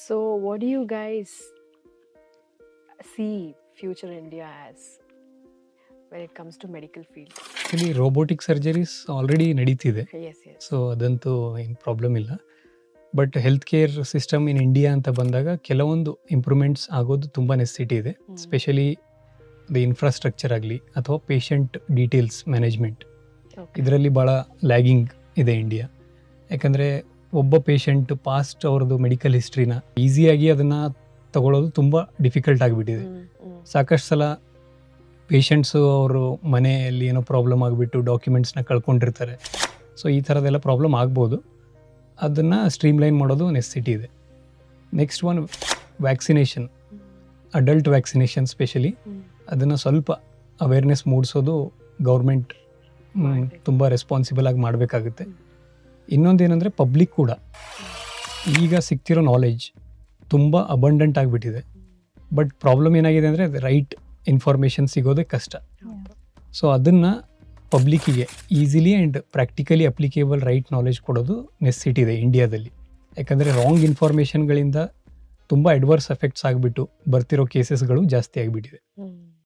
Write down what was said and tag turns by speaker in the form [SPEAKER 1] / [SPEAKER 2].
[SPEAKER 1] So, what do you guys see future India as when it comes to medical field?
[SPEAKER 2] Actually robotic surgeries already ನಡೀತಿದೆ,
[SPEAKER 1] Yes, yes.
[SPEAKER 2] So ಅದಂತೂ ಏನು problem ಇಲ್ಲ. But health care system in India ಅಂತ ಬಂದಾಗ ಕೆಲವೊಂದು improvements ಆಗೋದು ತುಂಬ necessity ಇದೆ. ಸ್ಪೆಷಲಿ ದ ಇನ್ಫ್ರಾಸ್ಟ್ರಕ್ಚರ್ ಆಗಲಿ ಅಥವಾ ಪೇಷಂಟ್ ಡೀಟೇಲ್ಸ್ ಮ್ಯಾನೇಜ್ಮೆಂಟ್,
[SPEAKER 1] Okay.
[SPEAKER 2] ಇದರಲ್ಲಿ ಭಾಳ ಲ್ಯಾಗಿಂಗ್ ಇದೆ ಇಂಡಿಯಾ. ಯಾಕಂದರೆ ಒಬ್ಬ ಪೇಷಂಟ್ ಪಾಸ್ಟ್ ಅವ್ರದ್ದು ಮೆಡಿಕಲ್ ಹಿಸ್ಟ್ರಿನ ಈಸಿಯಾಗಿ ಅದನ್ನು ತಗೊಳ್ಳೋದು ತುಂಬ ಡಿಫಿಕಲ್ಟ್ ಆಗಿಬಿಟ್ಟಿದೆ. ಸಾಕಷ್ಟು ಸಲ ಪೇಷಂಟ್ಸು ಅವರು ಮನೆಯಲ್ಲಿ ಏನೋ ಪ್ರಾಬ್ಲಮ್ ಆಗಿಬಿಟ್ಟು ಡಾಕ್ಯುಮೆಂಟ್ಸ್ನ ಕಳ್ಕೊಂಡಿರ್ತಾರೆ. ಸೊ ಈ ಥರದ್ದೆಲ್ಲ ಪ್ರಾಬ್ಲಮ್ ಆಗ್ಬೋದು. ಅದನ್ನು ಸ್ಟ್ರೀಮ್ಲೈನ್ ಮಾಡೋದು ನೆಸೆಸಿಟಿ ಇದೆ. Next one vaccination, adult vaccination specially, ಅದನ್ನು ಸ್ವಲ್ಪ ಅವೇರ್ನೆಸ್ ಮೂಡಿಸೋದು ಗೌರ್ಮೆಂಟ್ ತುಂಬ ರೆಸ್ಪಾನ್ಸಿಬಲ್ ಆಗಿ ಮಾಡಬೇಕಾಗುತ್ತೆ. ಇನ್ನೊಂದೇನೆಂದರೆ ಪಬ್ಲಿಕ್ ಕೂಡ ಈಗ ಸಿಗ್ತಿರೋ ನಾಲೆಡ್ಜ್ ತುಂಬ ಅಬಂಡೆಂಟ್ ಆಗಿಬಿಟ್ಟಿದೆ. ಬಟ್ ಪ್ರಾಬ್ಲಮ್ ಏನಾಗಿದೆ ಅಂದರೆ ರೈಟ್ ಇನ್ಫಾರ್ಮೇಷನ್ ಸಿಗೋದೇ ಕಷ್ಟ. ಸೊ ಅದನ್ನು ಪಬ್ಲಿಕ್ಕಿಗೆ easily and practically applicable right knowledge ಕೊಡೋದು ನೆಸೆಸಿಟಿ ಇದೆ ಇಂಡಿಯಾದಲ್ಲಿ. ಯಾಕಂದರೆ ರಾಂಗ್ ಇನ್ಫಾರ್ಮೇಷನ್ಗಳಿಂದ ತುಂಬ ಅಡ್ವರ್ಸ್ ಎಫೆಕ್ಟ್ಸ್ ಆಗಿಬಿಟ್ಟು ಬರ್ತಿರೋ ಕೇಸಸ್ಗಳು ಜಾಸ್ತಿ ಆಗಿಬಿಟ್ಟಿದೆ.